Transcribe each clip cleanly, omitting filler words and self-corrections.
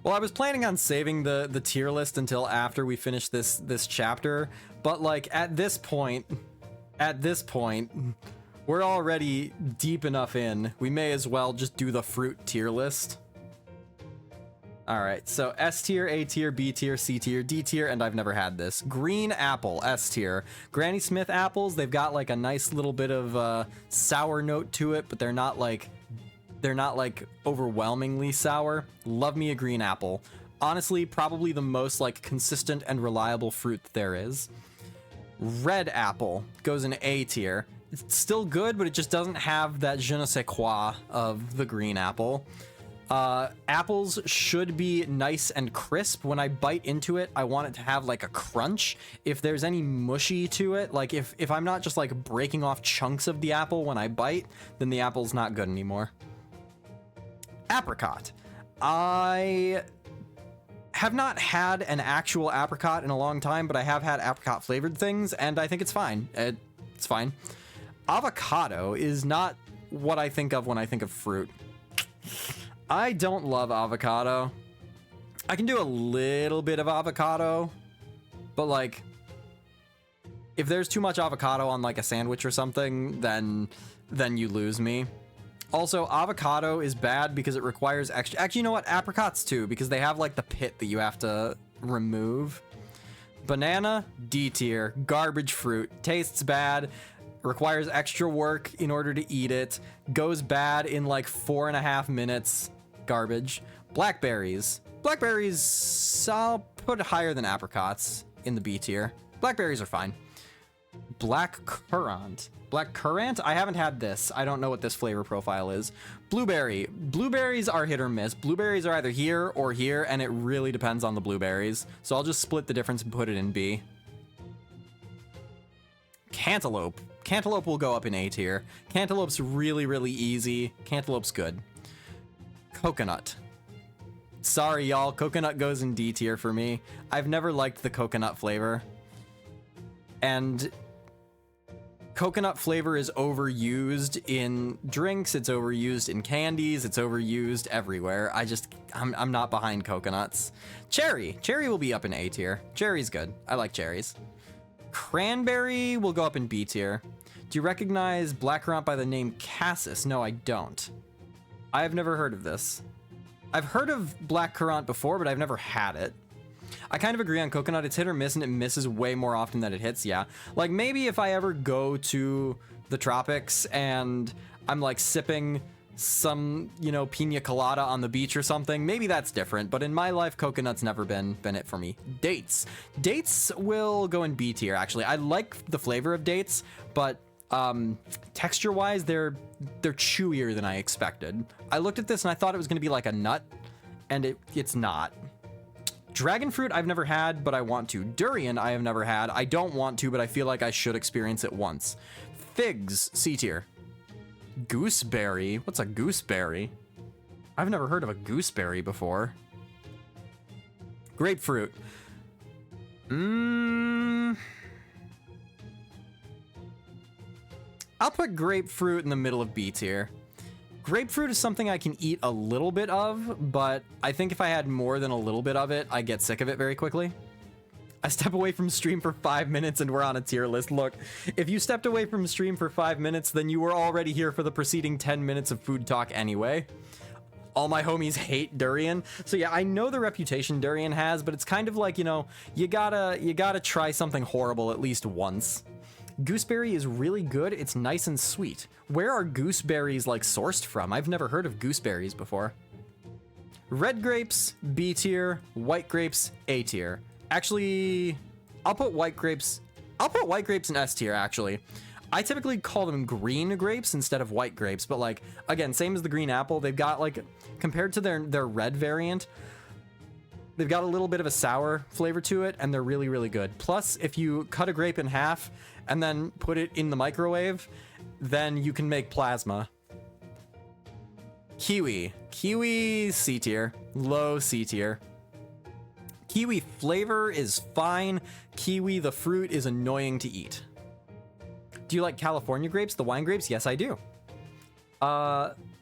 Well, I was planning on saving the tier list until after we finish this chapter, but like at this point, we're already deep enough in. We may as well just do the fruit tier list. All right, so S tier, A tier, B tier, C tier, D tier, and I've never had this. Green apple, S tier. Granny Smith apples, they've got like a nice little bit of sour note to it, but they're not like overwhelmingly sour. Love me a green apple. Honestly, probably the most like consistent and reliable fruit that there is. Red apple goes in A tier. It's still good, but it just doesn't have that je ne sais quoi of the green apple. Apples should be nice and crisp. When I bite into it, I want it to have like a crunch. If there's any mushy to it, like if I'm not just like breaking off chunks of the apple when I bite, then the apple's not good anymore. Apricot. I have not had an actual apricot in a long time, but I have had apricot flavored things, and I think it's fine. It's fine. Avocado is not what I think of when I think of fruit. I don't love avocado. I can do a little bit of avocado, but like if there's too much avocado on like a sandwich or something, then you lose me. Also, avocado is bad because it requires extra. Actually, you know what? Apricots too, because they have like the pit that you have to remove. Banana, D tier, garbage fruit, tastes bad, requires extra work in order to eat it, goes bad in like 4.5 minutes. Garbage. Blackberries. Blackberries, I'll put higher than apricots in the B tier. Blackberries are fine. Black currant. Black currant? I haven't had this. I don't know what this flavor profile is. Blueberry. Blueberries are hit or miss. Blueberries are either here or here, and it really depends on the blueberries. So I'll just split the difference and put it in B. Cantaloupe. Cantaloupe will go up in A tier. Cantaloupe's really, really easy. Cantaloupe's good. Coconut. Sorry, y'all. Coconut goes in D tier for me. I've never liked the coconut flavor. And coconut flavor is overused in drinks. It's overused in candies. It's overused everywhere. I'm not behind coconuts. Cherry. Cherry will be up in A tier. Cherry's good. I like cherries. Cranberry will go up in B tier. Do you recognize blackcurrant by the name cassis? No, I don't. I have never heard of this. I've heard of blackcurrant before, but I've never had it. I kind of agree on coconut. It's hit or miss, and it misses way more often than it hits, yeah. Like, maybe if I ever go to the tropics and I'm, like, sipping some, you know, pina colada on the beach or something, maybe that's different. But in my life, coconut's never been it for me. Dates. Dates will go in B tier, actually. I like the flavor of dates, but texture wise they're chewier than I expected. I looked at this and I thought it was going to be like a nut, and it's not. Dragon fruit I've never had, but I want to. Durian I have never had. I don't want to, but I feel like I should experience it once. Figs, C tier. Gooseberry. What's a gooseberry? I've never heard of a gooseberry before. Grapefruit. I'll put grapefruit in the middle of B tier. Grapefruit is something I can eat a little bit of, but I think if I had more than a little bit of it, I get sick of it very quickly. I step away from stream for 5 minutes and we're on a tier list. Look, if you stepped away from stream for 5 minutes, then you were already here for the preceding 10 minutes of food talk anyway. All my homies hate durian. So yeah, I know the reputation durian has, but it's kind of like, you know, you gotta try something horrible at least once. Gooseberry is really good. It's nice and sweet. Where are gooseberries like sourced from? I've never heard of gooseberries before. Red grapes, B tier. White grapes, A tier. Actually, I'll put white grapes in S tier, actually. I typically call them green grapes instead of white grapes, but like, again, same as the green apple, they've got like, compared to their red variant, they've got a little bit of a sour flavor to it, and they're really, really good. Plus, if you cut a grape in half and then put it in the microwave, then you can make plasma. Kiwi. Kiwi, C tier. Low C tier. Kiwi flavor is fine. Kiwi, the fruit, is annoying to eat. Do you like California grapes, the wine grapes? Yes, I do.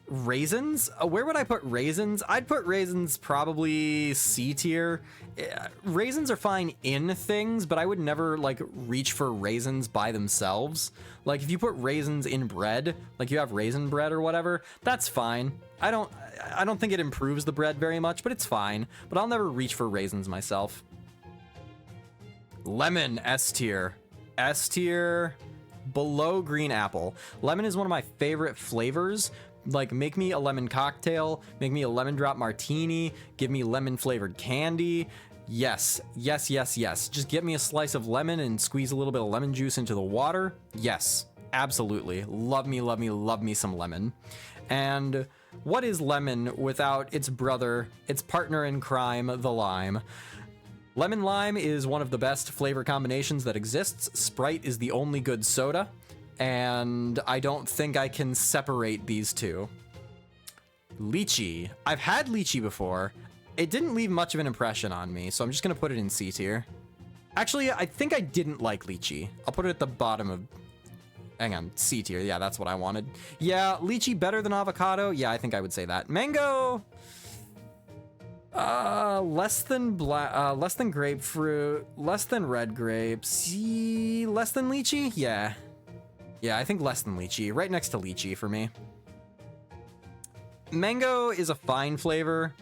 Raisins? Where would I put raisins? I'd put raisins probably C tier. Raisins are fine in things, but I would never like reach for raisins by themselves. Like if you put raisins in bread, like you have raisin bread or whatever, that's fine. I don't think it improves the bread very much, but it's fine. But I'll never reach for raisins myself. Lemon, S tier. S tier, below green apple. Lemon is one of my favorite flavors. Like, make me a lemon cocktail, make me a lemon drop martini, give me lemon flavored candy. Yes, yes, yes, yes. Just get me a slice of lemon and squeeze a little bit of lemon juice into the water. Yes, absolutely. Love me, love me, love me some lemon. And what is lemon without its brother, its partner in crime, the lime? Lemon lime is one of the best flavor combinations that exists. Sprite is the only good soda. And I don't think I can separate these two. Lychee. I've had lychee before. It didn't leave much of an impression on me, so I'm just gonna put it in C tier. Actually, I think I didn't like lychee. I'll put it at the bottom of... Hang on, C tier. Yeah, that's what I wanted. Yeah, lychee better than avocado. Yeah, I think I would say that. Mango! Less than grapefruit, less than red grapes, less than lychee? Yeah. Yeah, I think less than lychee. Right next to lychee for me. Mango is a fine flavor.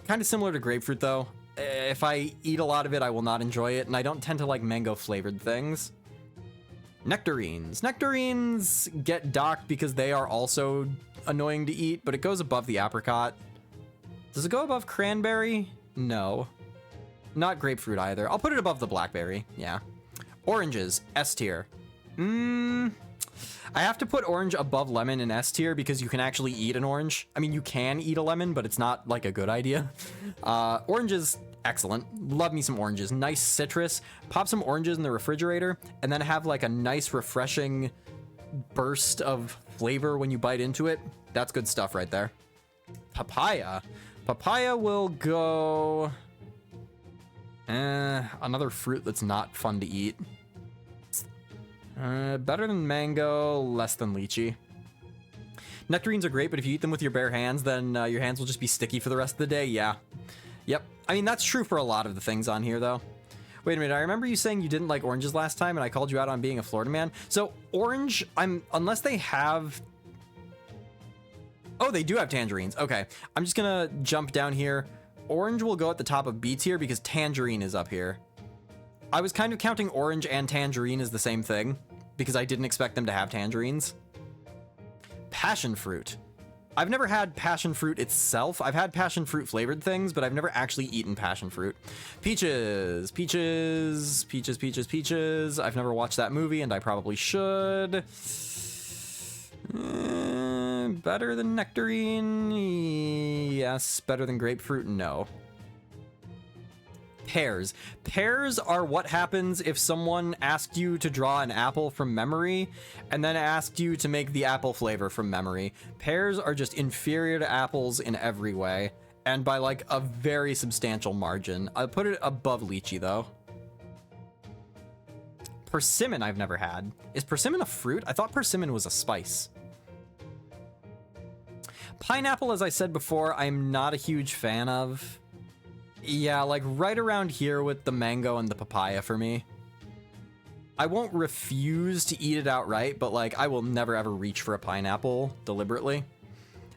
Kind of similar to grapefruit, though. If I eat a lot of it, I will not enjoy it, and I don't tend to like mango-flavored things. Nectarines. Nectarines get docked because they are also annoying to eat, but it goes above the apricot. Does it go above cranberry? No. Not grapefruit either. I'll put it above the blackberry. Yeah. Oranges, S tier. I have to put orange above lemon in S tier because you can actually eat an orange. I mean, you can eat a lemon, but it's not like a good idea. Oranges, excellent. Love me some oranges. Nice citrus. Pop some oranges in the refrigerator and then have like a nice refreshing burst of flavor when you bite into it. That's good stuff right there. Papaya. Papaya will go... another fruit that's not fun to eat. Better than mango, less than lychee. Nectarines are great, but if you eat them with your bare hands, then your hands will just be sticky for the rest of the day. Yeah. Yep. I mean, that's true for a lot of the things on here, though. Wait a minute. I remember you saying you didn't like oranges last time, and I called you out on being a Florida man. So orange, unless they have... Oh, they do have tangerines. Okay. I'm just gonna jump down here. Orange will go at the top of B tier because tangerine is up here. I was kind of counting orange and tangerine as the same thing because I didn't expect them to have tangerines. Passion fruit. I've never had passion fruit itself. I've had passion fruit flavored things, but I've never actually eaten passion fruit. Peaches. Peaches. Peaches, peaches, peaches. I've never watched that movie and I probably should. Better than nectarine? Yes. Better than grapefruit? No. Pears. Pears are what happens if someone asked you to draw an apple from memory and then asked you to make the apple flavor from memory. Pears are just inferior to apples in every way, and by like a very substantial margin. I'll put it above lychee though. Persimmon I've never had. Is persimmon a fruit? I thought persimmon was a spice. Pineapple, as I said before, I'm not a huge fan of. Yeah, like right around here with the mango and the papaya for me. I won't refuse to eat it outright, but like I will never ever reach for a pineapple deliberately.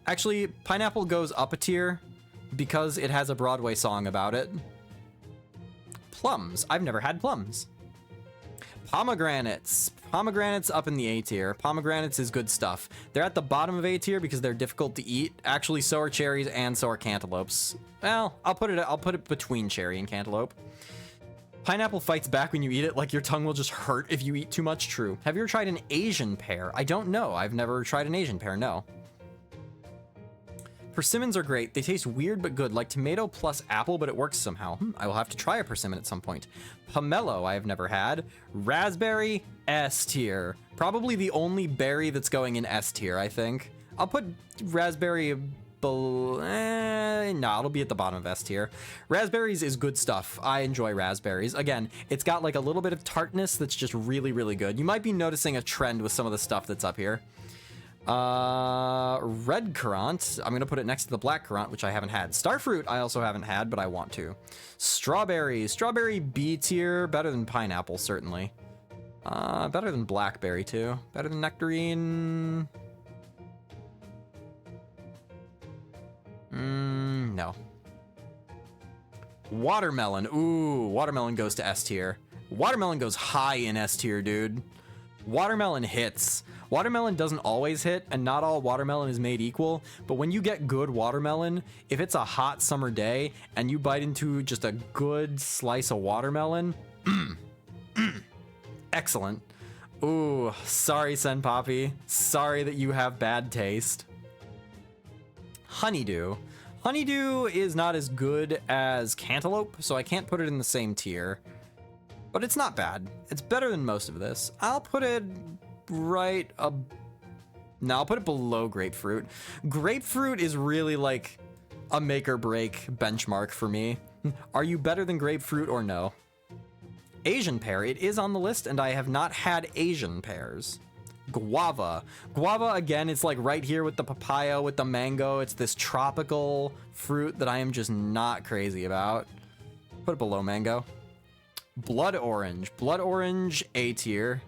Actually, pineapple goes up a tier because it has a Broadway song about it. Plums. I've never had plums. Pomegranates. Pomegranates up in the A tier. Pomegranates is good stuff. They're at the bottom of A tier because they're difficult to eat. Actually, so are cherries and so are cantaloupes. Well, I'll put it between cherry and cantaloupe. Pineapple fights back when you eat it, like your tongue will just hurt if you eat too much. True. Have you ever tried an Asian pear? I don't know. I've never tried an Asian pear, no. Persimmons are great. They taste weird but good, like tomato plus apple, but it works somehow. I will have to try a persimmon at some point. Pomelo I have never had. Raspberry, S tier. Probably the only berry that's going in S tier, I think. I'll put raspberry no, it'll be at the bottom of S tier. Raspberries is good stuff. I enjoy raspberries. Again, it's got like a little bit of tartness that's just really, really good. You might be noticing a trend with some of the stuff that's up here. Red currant. I'm gonna put it next to the black currant, which I haven't had. Starfruit I also haven't had, but I want to. Strawberry. Strawberry B tier. Better than pineapple, certainly. Better than blackberry, too. Better than nectarine. No. Watermelon. Ooh, watermelon goes to S tier. Watermelon goes high in S tier, dude. Watermelon hits. Watermelon doesn't always hit, and not all watermelon is made equal, but when you get good watermelon, if it's a hot summer day and you bite into just a good slice of watermelon, excellent. Ooh, sorry, Senpapi. Sorry that you have bad taste. Honeydew. Honeydew is not as good as cantaloupe, so I can't put it in the same tier. But it's not bad. It's better than most of this. I'll put it right up. No, I'll put it below grapefruit. Grapefruit is really like a make or break benchmark for me. Are you better than grapefruit or no? Asian pear. It is on the list, and I have not had Asian pears. Guava. Guava, again, it's like right here with the papaya, with the mango. It's this tropical fruit that I am just not crazy about. Put it below mango. Blood orange. Blood orange, A tier.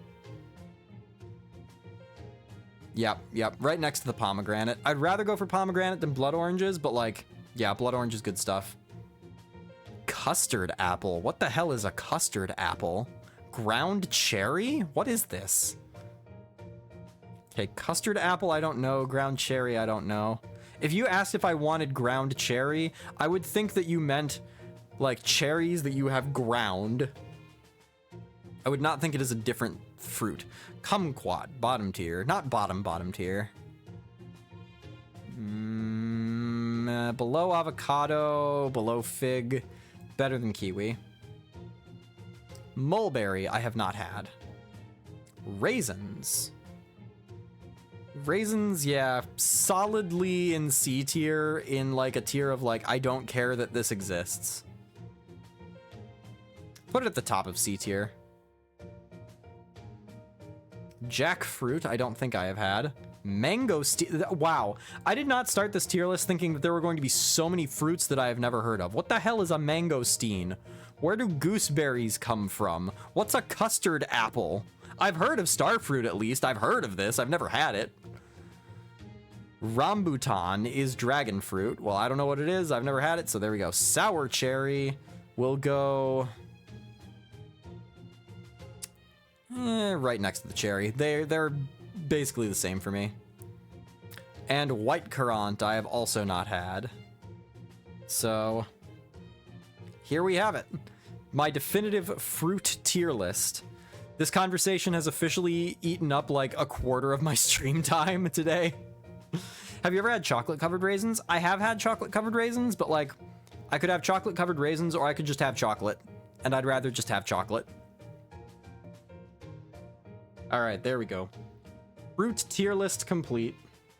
Yep. Right next to the pomegranate. I'd rather go for pomegranate than blood oranges, but like, yeah, blood orange is good stuff. Custard apple. What the hell is a custard apple? Ground cherry? What is this? Okay, custard apple, I don't know. Ground cherry, I don't know. If you asked if I wanted ground cherry, I would think that you meant like cherries that you have ground. I would not think it is a different fruit. Kumquat, bottom tier. Not bottom tier. Below avocado, below fig. Better than kiwi. Mulberry, I have not had. Raisins. Raisins, yeah, solidly in C tier, in like a tier of like, I don't care that this exists. Put it at the top of C tier. Jackfruit, I don't think I have had. Mangosteen, wow. I did not start this tier list thinking that there were going to be so many fruits that I have never heard of. What the hell is a mangosteen? Where do gooseberries come from? What's a custard apple? I've heard of starfruit at least. I've heard of this. I've never had it. Rambutan is dragon fruit. Well, I don't know what it is. I've never had it, so there we go. Sour cherry will go right next to the cherry. They're basically the same for me. And white currant I have also not had. So here we have it. My definitive fruit tier list. This conversation has officially eaten up like a quarter of my stream time today. Have you ever had chocolate covered raisins? I have had chocolate covered raisins, but like I could have chocolate covered raisins or I could just have chocolate, and I'd rather just have chocolate. All right, there we go. Fruit tier list complete.